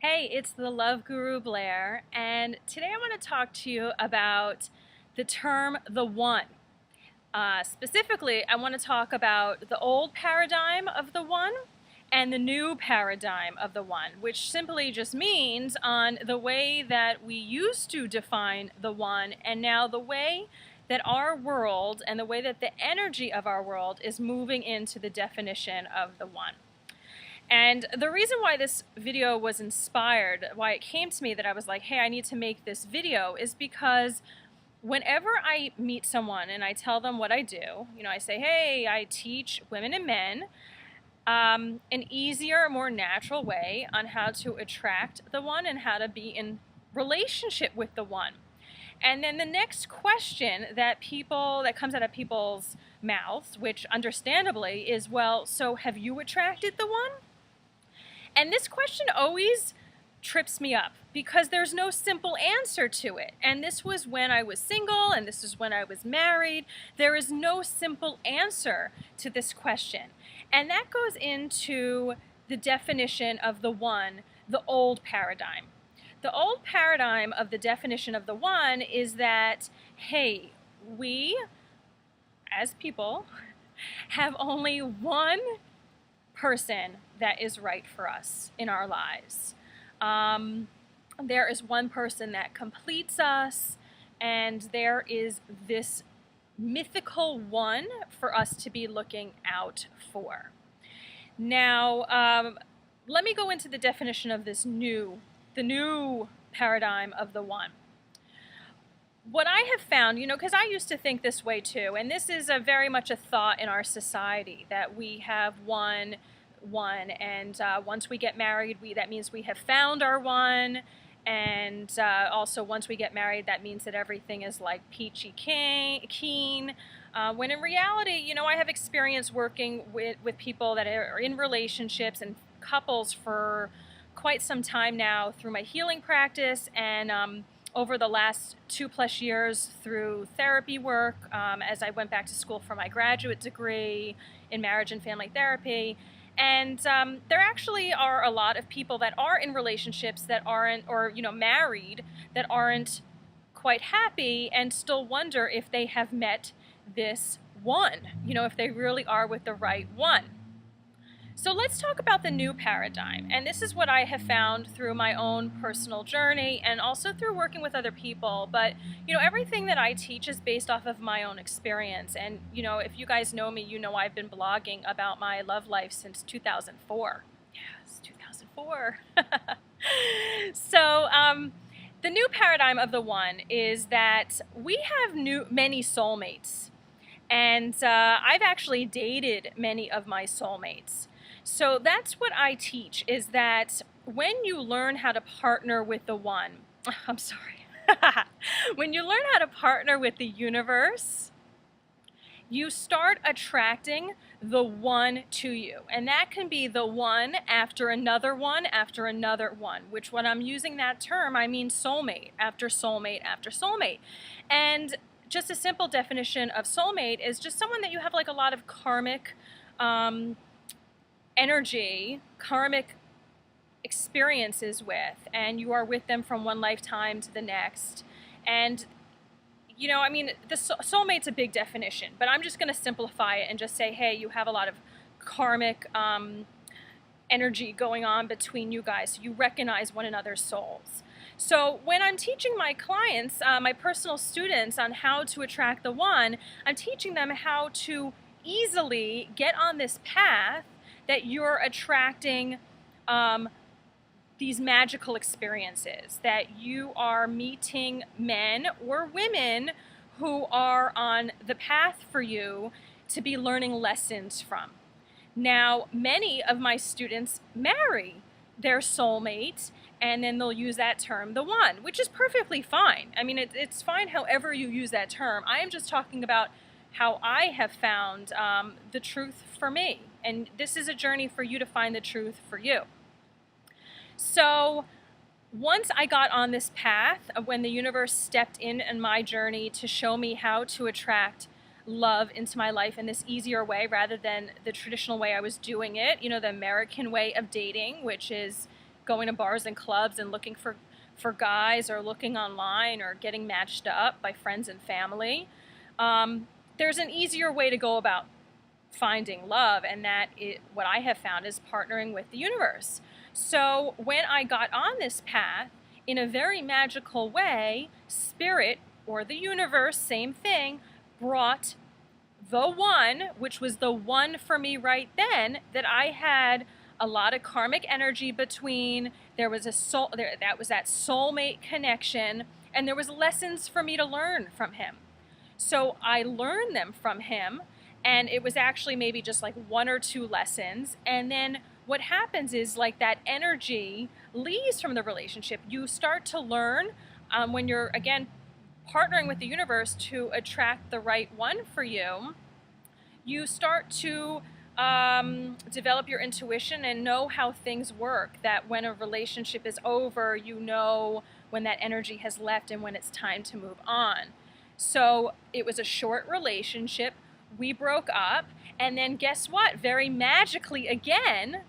Hey, it's the Love Guru Blaire, and today I want to talk to you about the term the one. Specifically, I want to talk about the old paradigm of the one and the new paradigm of the one, which simply just means on the way that we used to define the one and now the way that our world and the way that the energy of our world is moving into the definition of the one. And the reason why this video was inspired, why it came to me that I was like, hey, I need to make this video, is because whenever I meet someone and I tell them what I do, I say, hey, I teach women and men an easier, more natural way on how to attract the one and how to be in relationship with the one. And then the next question that comes out of people's mouths, which understandably is, well, so have you attracted the one? And this question always trips me up because there's no simple answer to it. And this was when I was single and this is when I was married. There is no simple answer to this question. And that goes into the definition of the one, the old paradigm. The old paradigm of the definition of the one is that, hey, we as people have only one person that is right for us in our lives. There is one person that completes us, and there is this mythical one for us to be looking out for. Now, let me go into the definition of the new paradigm of the one. What I have found, because I used to think this way too, and this is very much a thought in our society that we have one, and once we get married, that means we have found our one, and also once we get married, that means that everything is like peachy keen. When in reality, I have experience working with people that are in relationships and couples for quite some time now through my healing practice and over the last 2+ years through therapy work, as I went back to school for my graduate degree in marriage and family therapy. And there actually are a lot of people that are in relationships that aren't, or married, that aren't quite happy and still wonder if they have met this one, if they really are with the right one. So let's talk about the new paradigm. And this is what I have found through my own personal journey and also through working with other people. But, everything that I teach is based off of my own experience. And, if you guys know me, I've been blogging about my love life since 2004. Yes, 2004. So, the new paradigm of the one is that we have many soulmates. And I've actually dated many of my soulmates. So that's what I teach, is that when you learn how to partner with the one, when you learn how to partner with the universe, you start attracting the one to you. And that can be the one after another one after another one, which when I'm using that term, I mean soulmate after soulmate after soulmate. And just a simple definition of soulmate is just someone that you have like a lot of karmic energy, karmic experiences with, and you are with them from one lifetime to the next. And the soulmate's a big definition, but I'm just going to simplify it and just say, hey, you have a lot of karmic energy going on between you guys, so you recognize one another's souls. So when I'm teaching my clients, my personal students, on how to attract the one, I'm teaching them how to easily get on this path that you're attracting these magical experiences, that you are meeting men or women who are on the path for you to be learning lessons from. Now, many of my students marry their soulmate, and then they'll use that term, the one, which is perfectly fine. I mean, it's fine however you use that term. I am just talking about how I have found the truth for me. And this is a journey for you to find the truth for you. So once I got on this path of when the universe stepped in my journey to show me how to attract love into my life in this easier way rather than the traditional way I was doing it, the American way of dating, which is going to bars and clubs and looking for guys, or looking online, or getting matched up by friends and family. There's an easier way to go about finding love, and what I have found is partnering with the universe. So when I got on this path, in a very magical way, Spirit, or the universe, same thing, brought the one, which was the one for me right then, that I had a lot of karmic energy between. There was that was that soulmate connection, and there was lessons for me to learn from him. So I learned them from him, and it was actually maybe just like 1 or 2 lessons. And then what happens is, like, that energy leaves from the relationship. You start to learn when you're, again, partnering with the universe to attract the right one for you. You start to develop your intuition and know how things work, that when a relationship is over, you know when that energy has left and when it's time to move on. So it was a short relationship. We broke up, and then guess what? Very magically again,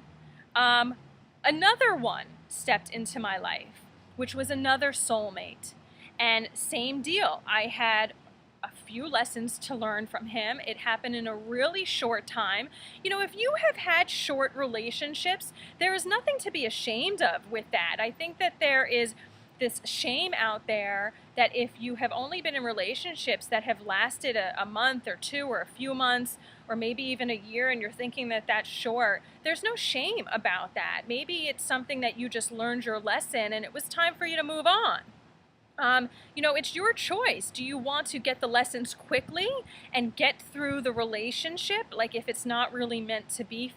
another one stepped into my life, which was another soulmate. And same deal. I had a few lessons to learn from him. It happened in a really short time. You know, if you have had short relationships, there is nothing to be ashamed of with that. I think that there is this shame out there that if you have only been in relationships that have lasted a month or 2 or a few months, or maybe even a year, and you're thinking that that's short, there's no shame about that. Maybe it's something that you just learned your lesson and it was time for you to move on. You know, it's your choice. Do you want to get the lessons quickly and get through the relationship, like if it's not really meant to be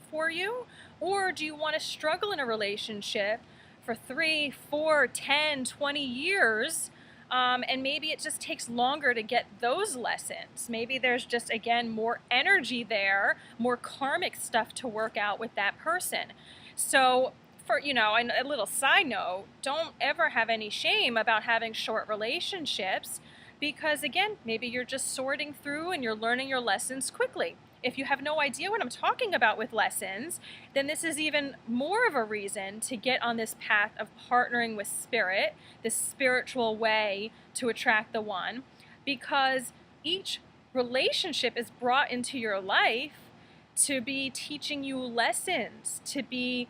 for you? Or do you want to struggle in a relationship for 3, 4, 10, 20 years, and maybe it just takes longer to get those lessons? Maybe there's just, again, more energy there, more karmic stuff to work out with that person. So, for, you know, a little side note, don't ever have any shame about having short relationships, because, again, maybe you're just sorting through and you're learning your lessons quickly. If you have no idea what I'm talking about with lessons, then this is even more of a reason to get on this path of partnering with Spirit, this spiritual way to attract the one, because each relationship is brought into your life to be teaching you lessons, to be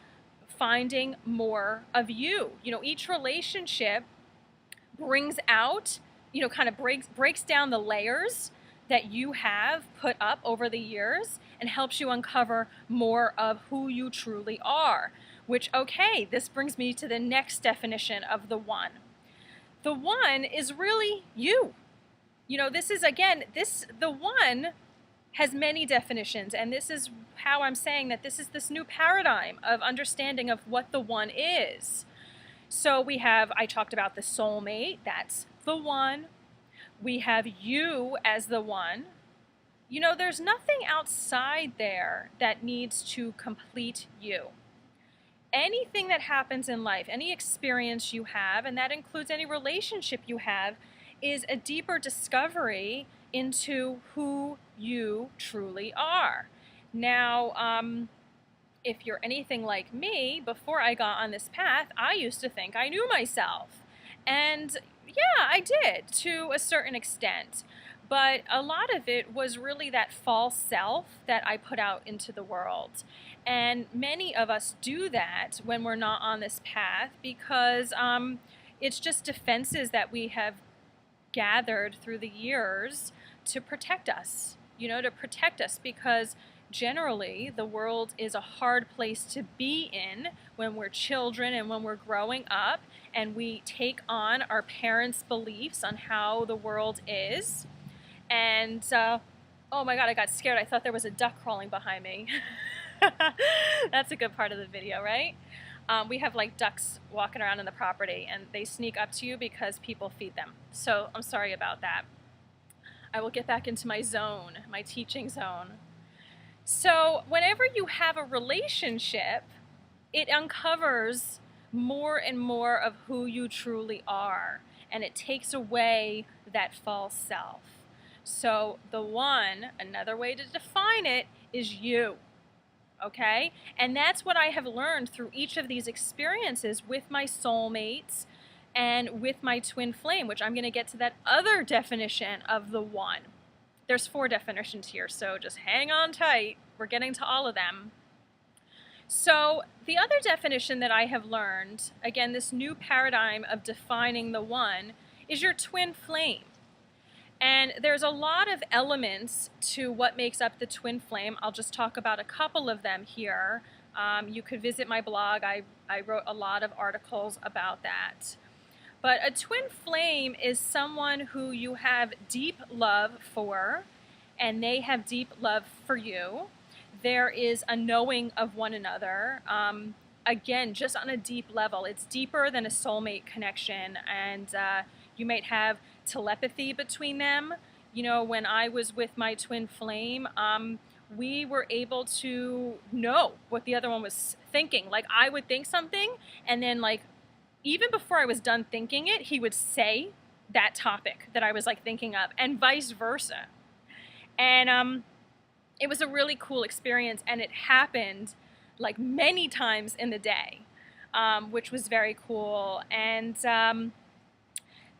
finding more of you. You know, each relationship brings out, you know, kind of breaks down the layers that you have put up over the years and helps you uncover more of who you truly are. Which, okay, this brings me to the next definition of the one. The one is really you. You know, this is, again, the one has many definitions, and this is how I'm saying that this is this new paradigm of understanding of what the one is. So I talked about the soulmate, that's the one. We have you as the one. You know, there's nothing outside there that needs to complete you. Anything that happens in life, any experience you have, and that includes any relationship you have, is a deeper discovery into who you truly are. Now, if you're anything like me, before I got on this path, I used to think I knew myself. And yeah, I did to a certain extent. But a lot of it was really that false self that I put out into the world. And many of us do that when we're not on this path, because it's just defenses that we have gathered through the years to protect us, because generally the world is a hard place to be in when we're children and when we're growing up, and we take on our parents' beliefs on how the world is. And oh my God, I got scared. I thought there was a duck crawling behind me. That's a good part of the video, right? We have like ducks walking around in the property, and they sneak up to you because people feed them. So I'm sorry about that. I will get back into my zone, my teaching zone. So whenever you have a relationship, it uncovers more and more of who you truly are, and it takes away that false self. So the one, another way to define it, is you. okay? And that's what I have learned through each of these experiences with my soulmates and with my twin flame, which I'm going to get to that other definition of the one. There's 4 definitions here, so just hang on tight. We're getting to all of them. So the other definition that I have learned, again, this new paradigm of defining the one, is your twin flame. And there's a lot of elements to what makes up the twin flame. I'll just talk about a couple of them here. You could visit my blog. I wrote a lot of articles about that. But a twin flame is someone who you have deep love for, and they have deep love for you. There is a knowing of one another. Again, just on a deep level. It's deeper than a soulmate connection, and you might have telepathy between them. You know, when I was with my twin flame, we were able to know what the other one was thinking. Like, I would think something, and then, like, even before I was done thinking it, he would say that topic that I was, like, thinking of, and vice versa. And it was a really cool experience, and it happened, like, many times in the day, which was very cool. And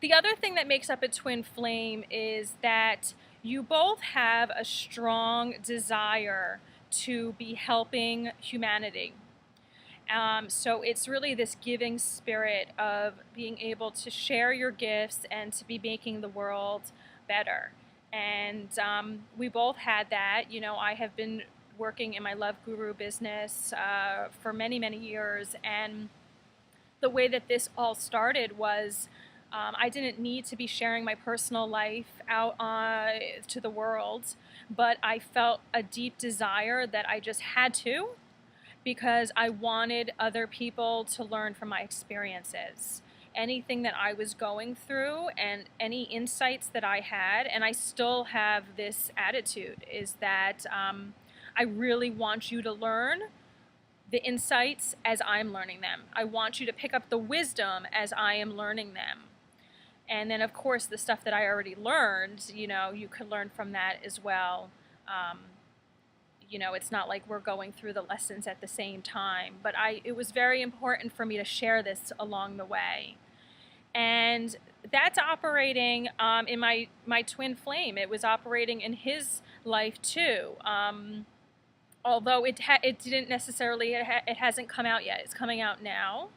the other thing that makes up a twin flame is that you both have a strong desire to be helping humanity. So it's really this giving spirit of being able to share your gifts and to be making the world better. And we both had that. You know, I have been working in my Love Guru business for many, many years, and the way that this all started was I didn't need to be sharing my personal life out to the world, but I felt a deep desire that I just had to, because I wanted other people to learn from my experiences. Anything that I was going through and any insights that I had, and I still have this attitude, is that I really want you to learn the insights as I'm learning them. I want you to pick up the wisdom as I am learning them. And then, of course, the stuff that I already learned, you know, you could learn from that as well. You know, it's not like we're going through the lessons at the same time, but it was very important for me to share this along the way. And that's operating in my twin flame. It was operating in his life too. Although it didn't necessarily, it hasn't come out yet. It's coming out now.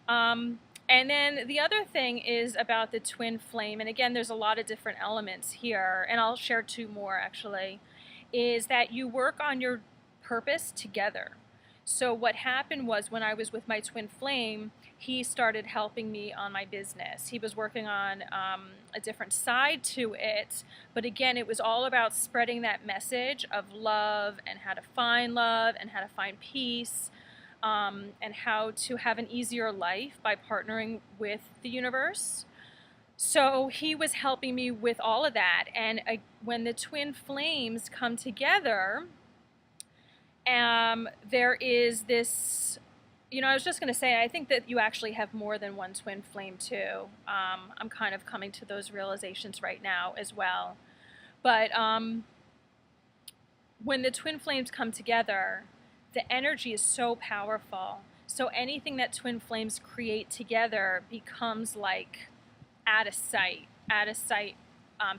And then the other thing is about the twin flame, and again, there's a lot of different elements here, and I'll share 2 more actually, is that you work on your purpose together. So what happened was, when I was with my twin flame, he started helping me on my business. He was working on a different side to it, but again, it was all about spreading that message of love and how to find love and how to find peace, and how to have an easier life by partnering with the universe. So he was helping me with all of that. And when the twin flames come together, there is this, you know, I was just going to say, I think that you actually have more than one twin flame too. I'm kind of coming to those realizations right now as well. But when the twin flames come together, the energy is so powerful. So anything that twin flames create together becomes like out of sight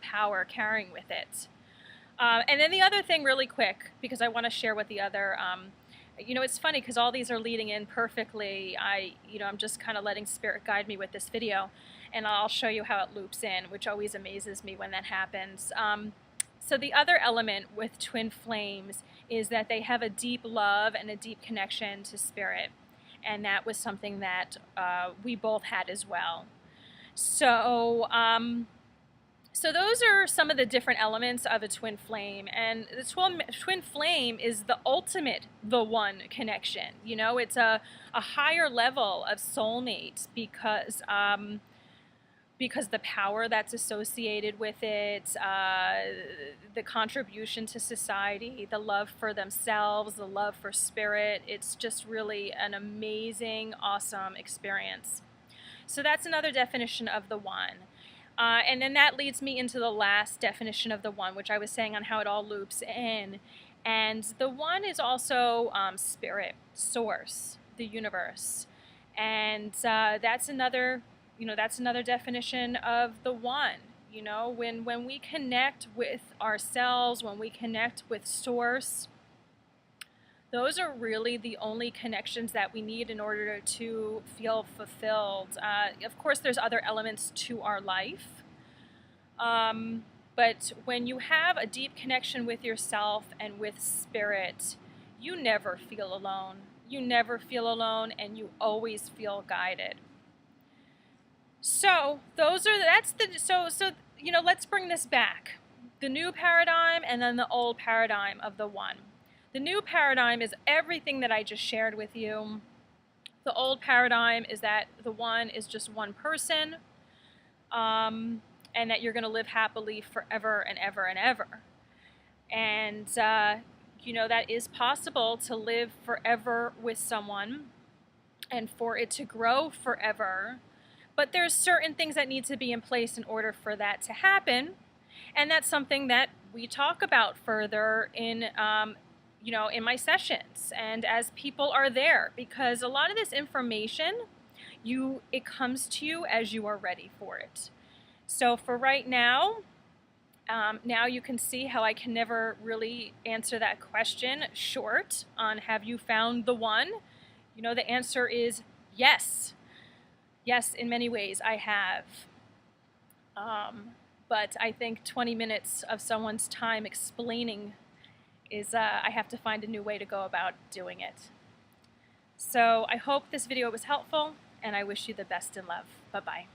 power carrying with it. And then the other thing, really quick, because I want to share what the other, you know, it's funny because all these are leading in perfectly. I'm just kind of letting spirit guide me with this video, and I'll show you how it loops in, which always amazes me when that happens. So the other element with twin flames is that they have a deep love and a deep connection to spirit, and that was something that we both had as well. So, so those are some of the different elements of a twin flame, and the twin flame is the ultimate, the one connection. You know, it's a higher level of soulmates because the power that's associated with it, the contribution to society, the love for themselves, the love for spirit. It's just really an amazing, awesome experience. So that's another definition of the one. And then that leads me into the last definition of the one, which I was saying on how it all loops in. And the one is also spirit, source, the universe. And that's another, that's another definition of the one. When we connect with ourselves, when we connect with source, those are really the only connections that we need in order to feel fulfilled. Of course, there's other elements to our life. But when you have a deep connection with yourself and with spirit, you never feel alone. You never feel alone, and you always feel guided. So let's bring this back. The new paradigm and then the old paradigm of the one. The new paradigm is everything that I just shared with you. The old paradigm is that the one is just one person, and that you're going to live happily forever and ever and ever. And, that is possible to live forever with someone and for it to grow forever. But there's certain things that need to be in place in order for that to happen. And that's something that we talk about further in my sessions and as people are there, because a lot of this information, it comes to you as you are ready for it. So for right now, now you can see how I can never really answer that question short on have you found the one? The answer is yes. Yes, in many ways I have. But I think 20 minutes of someone's time explaining is, I have to find a new way to go about doing it. So I hope this video was helpful, and I wish you the best in love. Bye-bye.